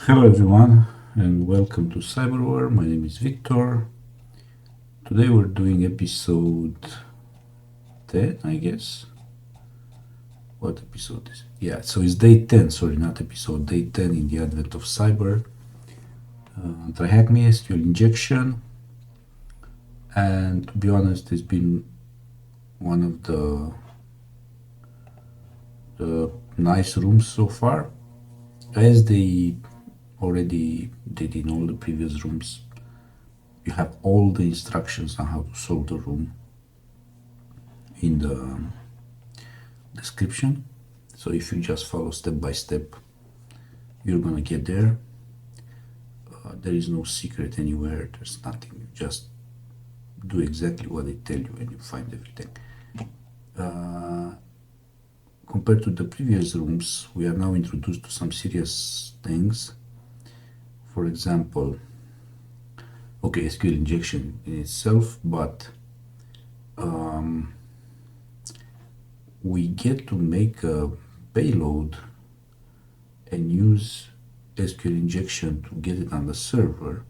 Hello everyone and welcome to Cyberware. My name is Victor. Today we're doing episode 10, I guess. What episode is it? Yeah, so it's day 10, sorry, not episode, day 10 in the Advent of Cyber. TryHackMe SQL injection. And to be honest, it's been one of the nice rooms so far. As they already did in all the previous rooms, you have all the instructions on how to solve the room in the description. So if you just follow step by step, you're gonna get there. There is no secret anywhere, there's nothing. You just do exactly what they tell you and you find everything. Compared to the previous rooms, we are now introduced to some serious things. For example, okay, SQL injection in itself, but we get to make a payload and use SQL injection to get it on the server,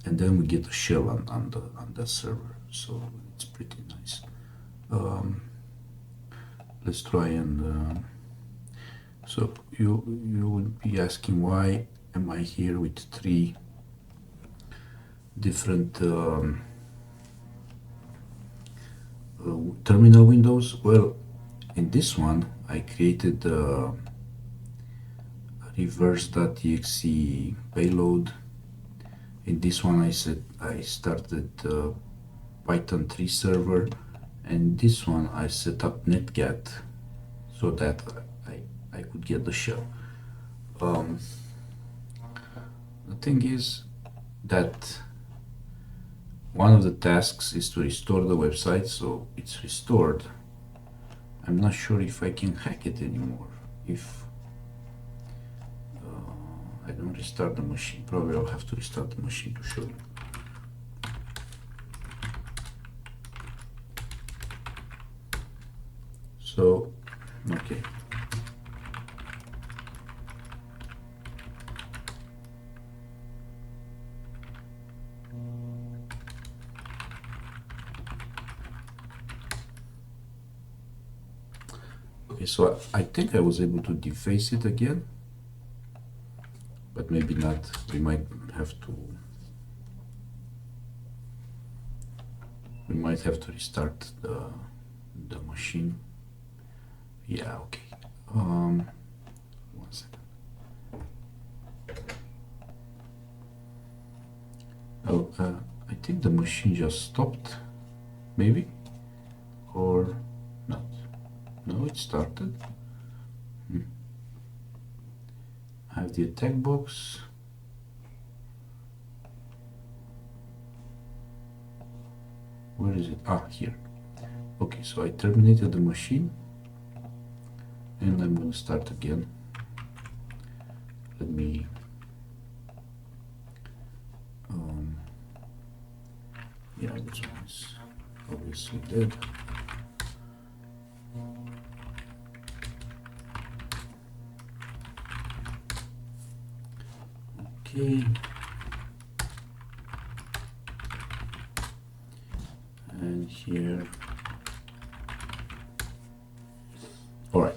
and then we get a shell on the server. So it's pretty nice. Let's try and so you would be asking, why am I here with three different terminal windows? Well, in this one I created a reverse.exe payload. In this one I started Python 3 server, and this one I set up netcat so that I could get the shell. The thing is that one of the tasks is to restore the website, so it's restored. I'm not sure if I can hack it anymore if I don't restart the machine. Probably I'll have to restart the machine to show you. So, okay. Okay, so I think I was able to deface it again, but maybe not. We might have to restart the machine. Yeah, okay. 1 second. Oh, I think the machine just stopped, maybe, or not. No, it started. I have the attack box. Where is it? Ah, here. Okay, so I terminated the machine and I'm going to start again. Let me yeah, this one's obviously dead. Okay, and here. All right.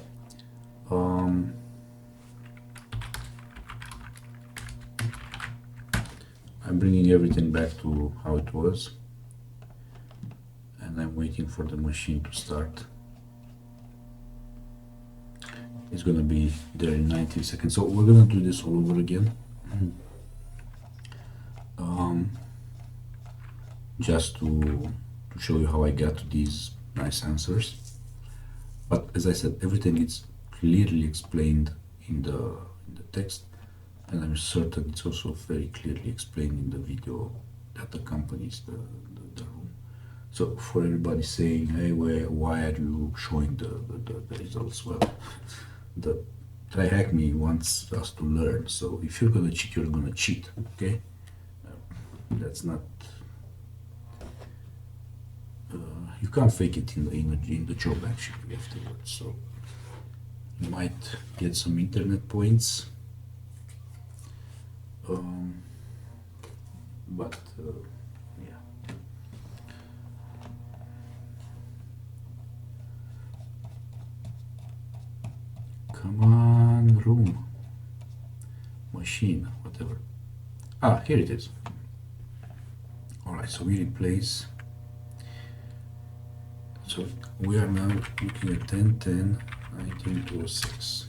I'm bringing everything back to how it was, and I'm waiting for the machine to start. It's gonna be there in 19 seconds. So we're gonna do this all over again. Just to show you how I got to these nice answers. But as I said, everything is clearly explained in the text, and I'm certain it's also very clearly explained in the video that accompanies the room. So for everybody saying, hey, why are you showing the results? Well, the TryHackMe wants us to learn. So if you're gonna cheat, you're gonna cheat, okay? That's not. You can't fake it in the job actually afterwards. So you might get some internet points, but yeah. Come on, room, machine, whatever. Ah, here it is. Alright, so we replace. So we are now looking at 10, 10, 19, 206.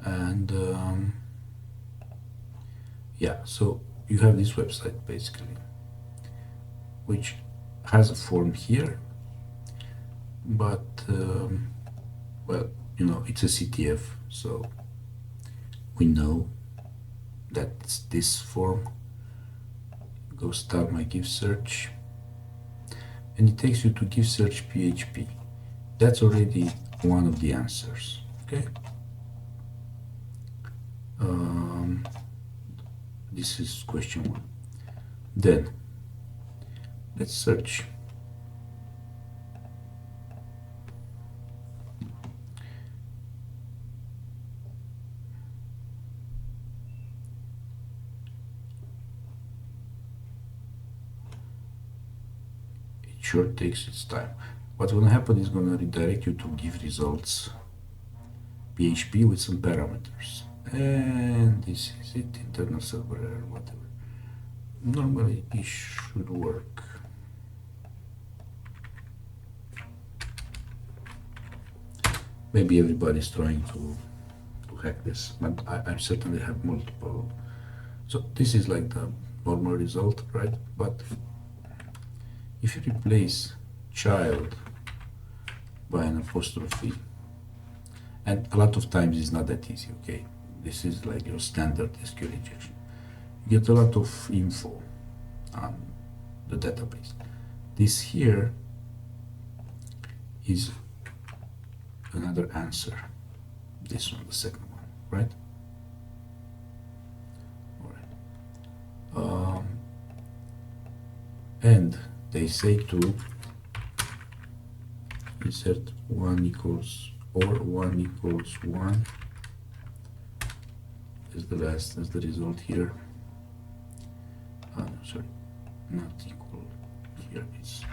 And yeah, so you have this website basically, which has a form here, but well, you know, it's a CTF, so we know that it's this form. Go start my give search, and it takes you to give search PHP. That's already one of the answers. Okay. This is question 1. Then let's search. It sure takes its time. What's going to happen is going to redirect you to give results PHP with some parameters. And this is it, internal server error, whatever. Normally it should work. Maybe everybody's trying to hack this, but I certainly have multiple. So this is like the normal result, right? But if you replace child by an apostrophe, and a lot of times it's not that easy, okay? This is like your standard SQL injection. You get a lot of info on the database. This here is another answer. This one, the second one, right? All right. And they say to insert 1 equals or 1 equals 1 is the last, as the result here. Oh, no, sorry, not equal. Here it's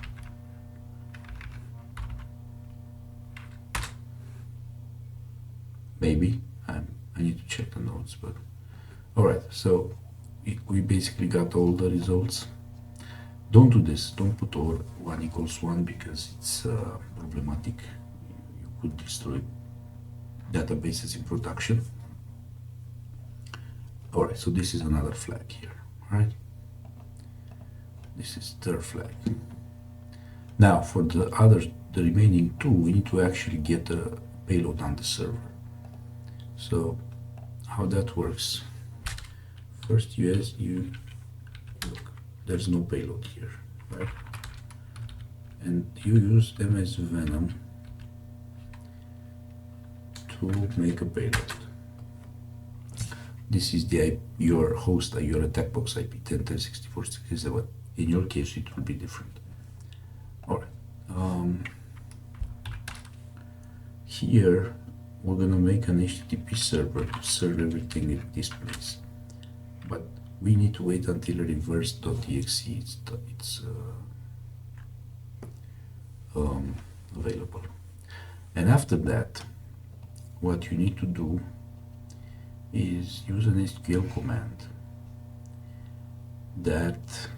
maybe I need to check the notes, but all right. So we basically got all the results. Don't do this. Don't put or 1 equals 1 because it's problematic. You could destroy databases in production. All right. So this is another flag here, right? This is third flag. Now for the remaining two, we need to actually get a payload on the server. So how that works? First, you look. There's no payload here, right? And you use MS Venom to make a payload. This is your host, your attack box IP 10.10.64.67. In your case, it will be different. All right. Here, we're gonna make an HTTP server to serve everything in this place. But we need to wait until reverse.exe it's available. And after that, what you need to do is use an SQL command that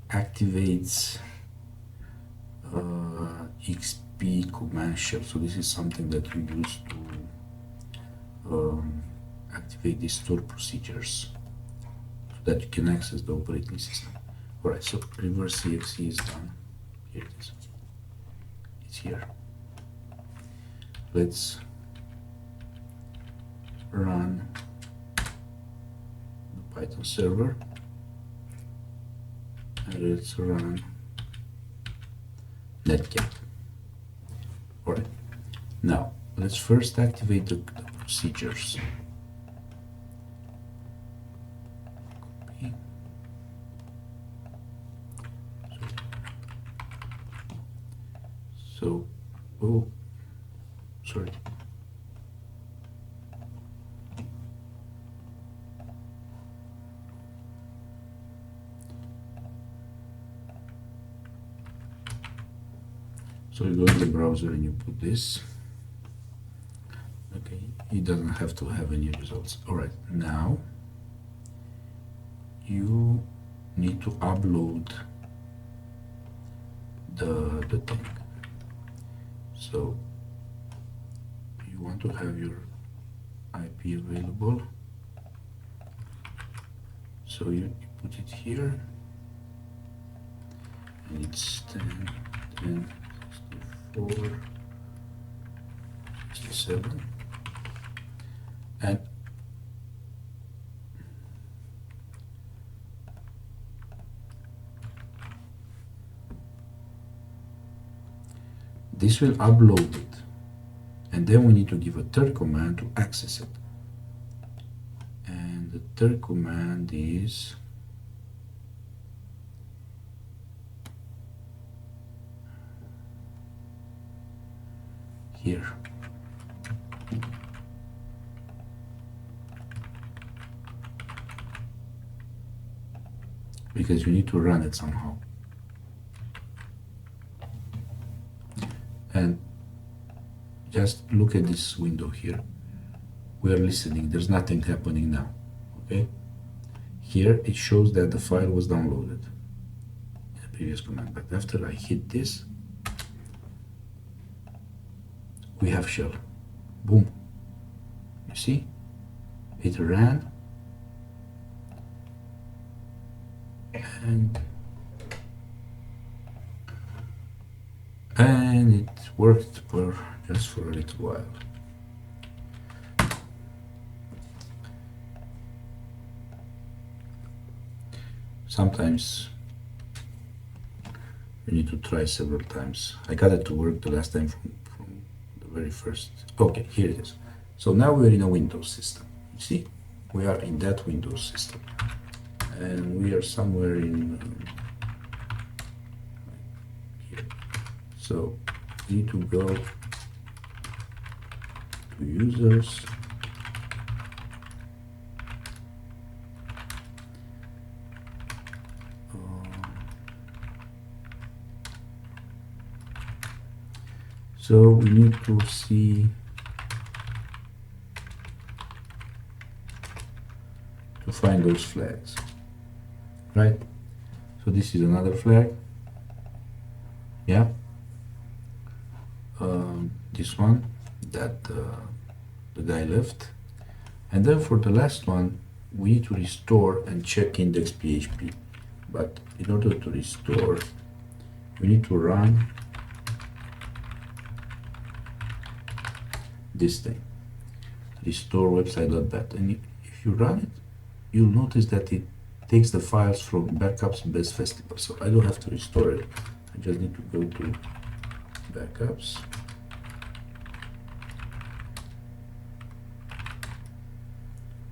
activates XP command shell. So this is something that you use to activate these stored procedures so that you can access the operating system. All right, so reverse exe is done. Here it is. It's here. Let's run the Python server. And let's run netcat. All right. Now let's first activate the procedures. Copy. So, oh, sorry. So you go in the browser and you put this. Okay, it doesn't have to have any results. All right, now you need to upload the thing. So you want to have your IP available. So you put it here, and it's 10, 10, 64, 67, and this will upload it, and then we need to give a third command to access it. And the third command is here. Because you need to run it somehow. And just look at this window here. We are listening, there's nothing happening now, okay? Here it shows that the file was downloaded in the previous command, but after I hit this, we have shell. Boom. You see? It ran, and it worked for just for a little while. Sometimes you need to try several times. I got it to work the last time from the very first. Okay, here it is. So now we're in a Windows system. You see, we are in that Windows system, and we are somewhere in here. So we need to go to users, so we need to see to find those flags, right? So this is another flag, yeah. This one that the guy left, and then for the last one we need to restore and check index PHP. But in order to restore, we need to run this thing, restore website.bat, and if you run it, you'll notice that it takes the files from backups best festival. So I don't have to restore it, I just need to go to backups,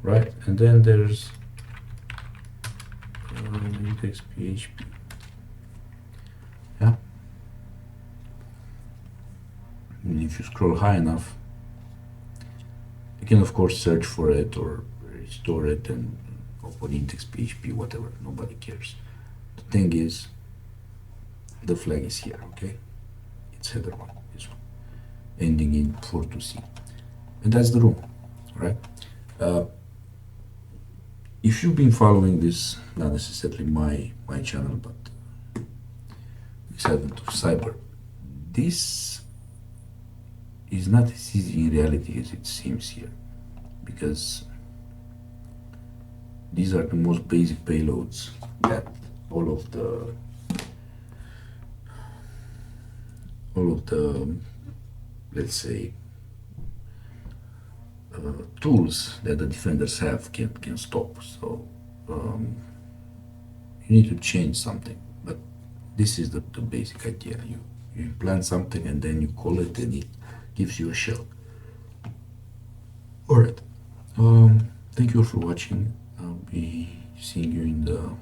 right? And then there's index PHP, yeah. And if you scroll high enough, you can of course search for it or restore it and open index PHP, whatever, nobody cares. The thing is, the flag is here, okay? It's header one, this one, ending in 42C, and that's the rule, right? If you've been following this, not necessarily my channel, but this Advent of Cyber, this is not as easy in reality as it seems here, because these are the most basic payloads that all of the let's say tools that the defenders have can stop. So you need to change something, but this is the basic idea. You implant something and then you call it and it gives you a shell. All right, thank you for watching. I'll be seeing you in the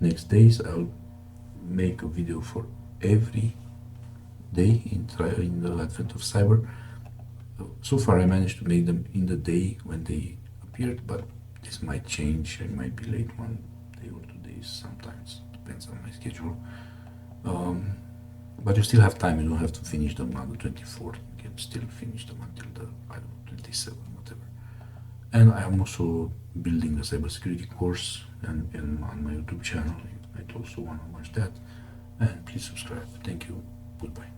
next days. I'll make a video for every day in the Advent of Cyber. So far I managed to make them in the day when they appeared, but this might change. I might be late 1 day or 2 days sometimes, depends on my schedule. But you still have time, you don't have to finish them on the 24th, you can still finish them until the, I don't know, 27th, whatever. And I am also building a cybersecurity course and on my YouTube channel. You might also want to watch that. And please subscribe. Thank you. Goodbye.